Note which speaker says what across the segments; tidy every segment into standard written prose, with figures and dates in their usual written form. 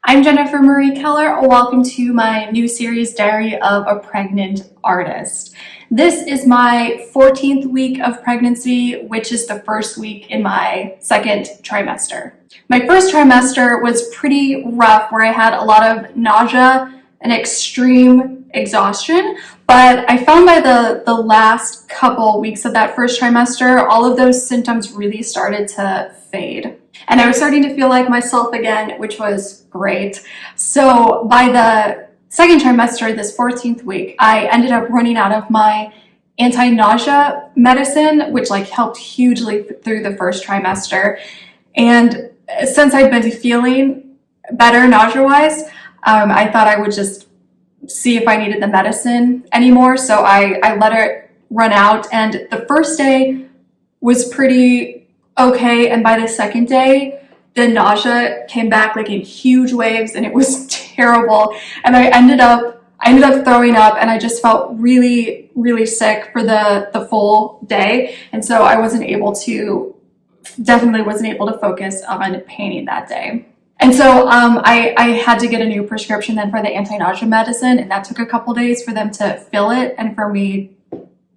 Speaker 1: I'm Jennifer Marie Keller. Welcome to my new series, Diary of a Pregnant Artist. This is my 14th week of pregnancy, which is the first week in my second trimester. My first trimester was pretty rough, where I had a lot of nausea and extreme exhaustion, but I found by the last couple weeks of that first trimester, all of those symptoms really started to fade. And I was starting to feel like myself again, which was great. So by the second trimester, this 14th week, I ended up running out of my anti-nausea medicine, which helped hugely through the first trimester. And since I'd been feeling better nausea-wise, I thought I would just see if I needed the medicine anymore. So I let it run out, and the first day was pretty okay, and by the second day, the nausea came back in huge waves, and it was terrible. And I ended up throwing up, and I just felt really, really sick for the full day. And so I definitely wasn't able to focus on painting that day. And so I had to get a new prescription then for the anti-nausea medicine, and that took a couple days for them to fill it and for me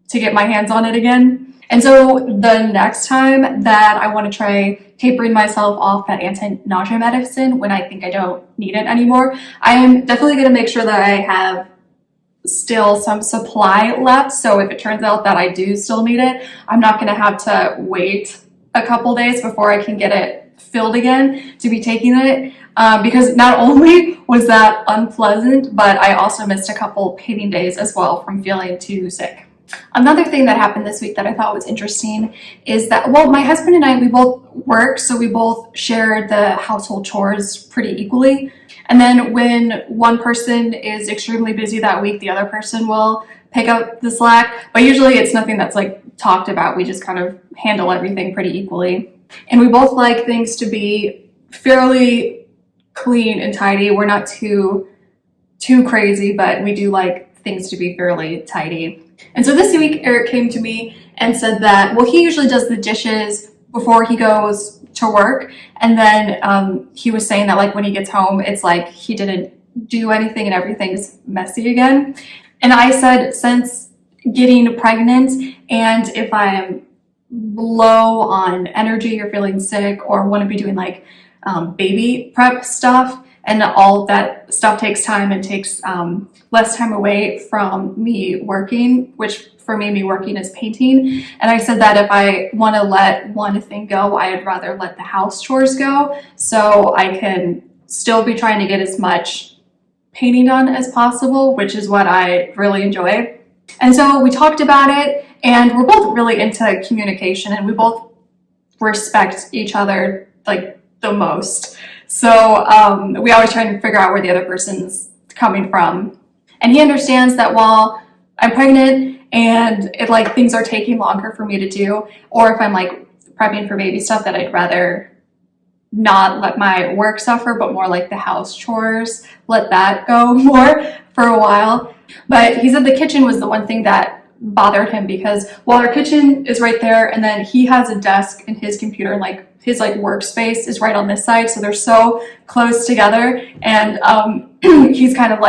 Speaker 1: to get my hands on it again. And so the next time that I want to try tapering myself off that anti-nausea medicine, when I think I don't need it anymore, I am definitely going to make sure that I have still some supply left. So if it turns out that I do still need it, I'm not going to have to wait a couple days before I can get it filled again to be taking it. Because not only was that unpleasant, but I also missed a couple painting days as well from feeling too sick. Another thing that happened this week that I thought was interesting is that, my husband and I, we both work, so we both share the household chores pretty equally. And then when one person is extremely busy that week, the other person will pick up the slack. But usually it's nothing that's talked about. We just kind of handle everything pretty equally. And we both like things to be fairly clean and tidy. We're not too crazy, but we do like things to be fairly tidy. And so this week, Eric came to me and said that, he usually does the dishes before he goes to work. And then he was saying that when he gets home, it's he didn't do anything and everything's messy again. And I said, since getting pregnant, and if I'm low on energy or feeling sick or want to be doing baby prep stuff, and all of that stuff takes time and takes less time away from me working, which for me working is painting. And I said that if I want to let one thing go, I'd rather let the house chores go, so I can still be trying to get as much painting done as possible, which is what I really enjoy. And so we talked about it, and we're both really into communication, and we both respect each other the most. So we always try and figure out where the other person's coming from. And he understands that while I'm pregnant and things are taking longer for me to do, or if I'm prepping for baby stuff, that I'd rather not let my work suffer, but more the house chores, let that go more for a while. But he said the kitchen was the one thing that bothered him, because while our kitchen is right there, and then he has a desk and his computer and his workspace is right on this side, so they're so close together. And he's kind of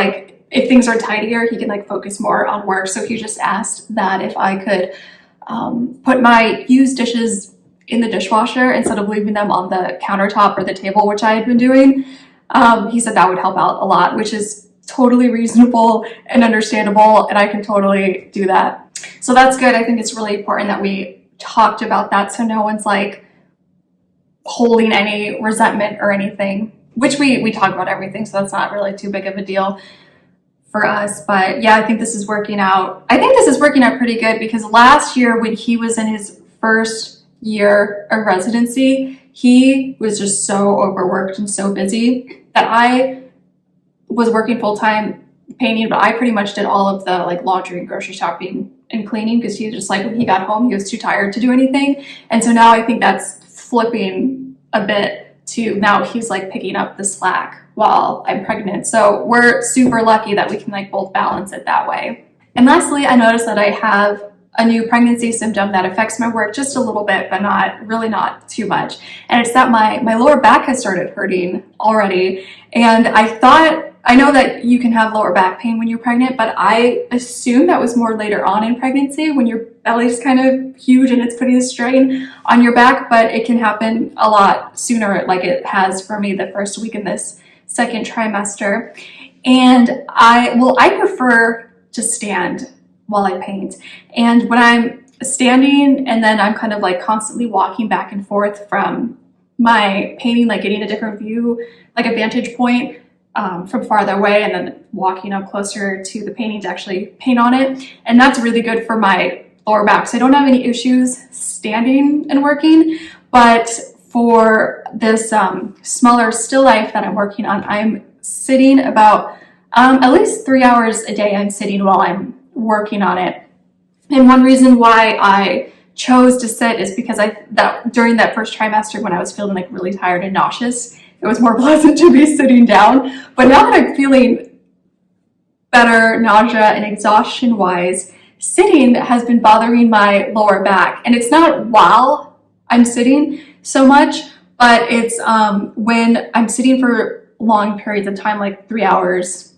Speaker 1: if things are tidier, he can focus more on work. So he just asked that if I could put my used dishes in the dishwasher instead of leaving them on the countertop or the table, which I had been doing. He said that would help out a lot, which is totally reasonable and understandable, and I can totally do that. So that's good. I think it's really important that we talked about that, so no one's holding any resentment or anything, which we talk about everything, so that's not really too big of a deal for us. But yeah, I think this is working out. I think this is working out pretty good, because last year when he was in his first year of residency, he was just so overworked and so busy that I was working full-time painting, but I pretty much did all of the laundry and grocery shopping and cleaning, because he was just when he got home, he was too tired to do anything. And so now I think that's flipping a bit to now he's picking up the slack while I'm pregnant. So we're super lucky that we can both balance it that way. And lastly, I noticed that I have a new pregnancy symptom that affects my work just a little bit, but not too much. And it's that my lower back has started hurting already. And I know that you can have lower back pain when you're pregnant, but I assume that was more later on in pregnancy when your belly's kind of huge and it's putting a strain on your back, but it can happen a lot sooner, like it has for me the first week in this second trimester. And I prefer to stand while I paint. And when I'm standing and then I'm kind of like constantly walking back and forth from my painting, like getting a different view, like a vantage point from farther away, and then walking up closer to the painting to actually paint on it. And that's really good for my lower back. So I don't have any issues standing and working, but for this smaller still life that I'm working on, I'm sitting about at least 3 hours a day. I'm sitting while I'm working on it. And one reason why I chose to sit is because during that first trimester when I was feeling like really tired and nauseous, it was more pleasant to be sitting down. But now that I'm feeling better, nausea and exhaustion wise, sitting has been bothering my lower back. And it's not while I'm sitting so much, but it's when I'm sitting for long periods of time, like 3 hours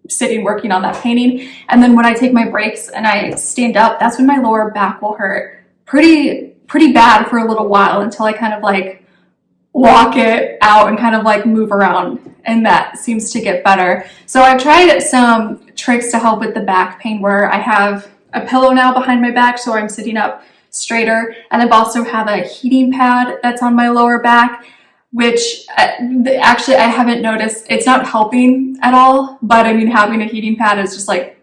Speaker 1: sitting working on that painting. And then when I take my breaks and I stand up, that's when my lower back will hurt pretty bad for a little while until I kind of like walk it out and kind of like move around, and that seems to get better. So I've tried some tricks to help with the back pain where I have a pillow now behind my back so I'm sitting up straighter, and I've also have a heating pad that's on my lower back, which actually I haven't noticed, it's not helping at all, but I mean having a heating pad is just like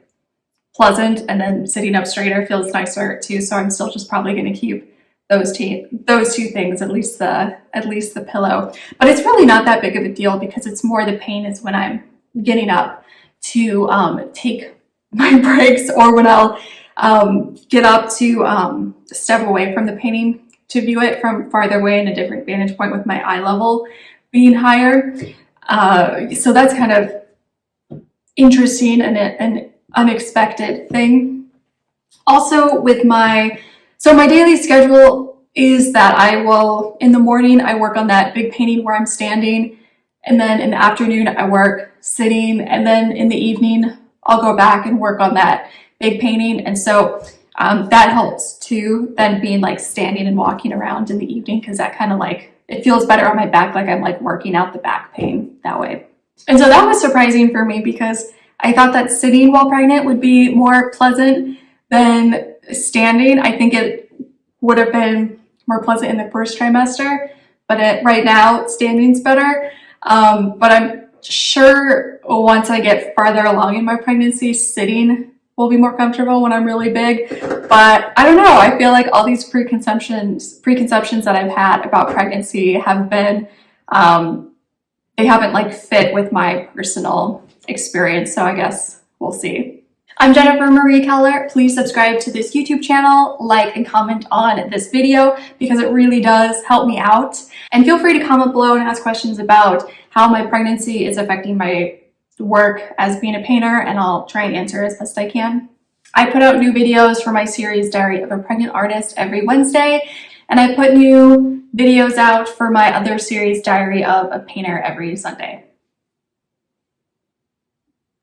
Speaker 1: pleasant, and then sitting up straighter feels nicer too. So I'm still just probably going to keep those two things, at least the pillow. But it's really not that big of a deal because it's more the pain is when I'm getting up to take my breaks, or when I'll get up to step away from the painting to view it from farther away in a different vantage point with my eye level being higher. So that's kind of interesting and an unexpected thing. Also with my daily schedule is that in the morning I work on that big painting where I'm standing, and then in the afternoon I work sitting, and then in the evening I'll go back and work on that big painting. And so that helps too, than being like standing and walking around in the evening, because that kind of like, it feels better on my back, like I'm like working out the back pain that way. And so that was surprising for me because I thought that sitting while pregnant would be more pleasant than standing. I think it would have been more pleasant in the first trimester, but right now standing's better. But I'm sure once I get farther along in my pregnancy, sitting will be more comfortable when I'm really big. But I don't know, I feel like all these preconceptions that I've had about pregnancy have been, they haven't like fit with my personal experience. So I guess we'll see. I'm Jennifer Marie Keller. Please subscribe to this YouTube channel, like and comment on this video because it really does help me out. And feel free to comment below and ask questions about how my pregnancy is affecting my work as being a painter, and I'll try and answer as best I can. I put out new videos for my series Diary of a Pregnant Artist every Wednesday, and I put new videos out for my other series Diary of a Painter every Sunday.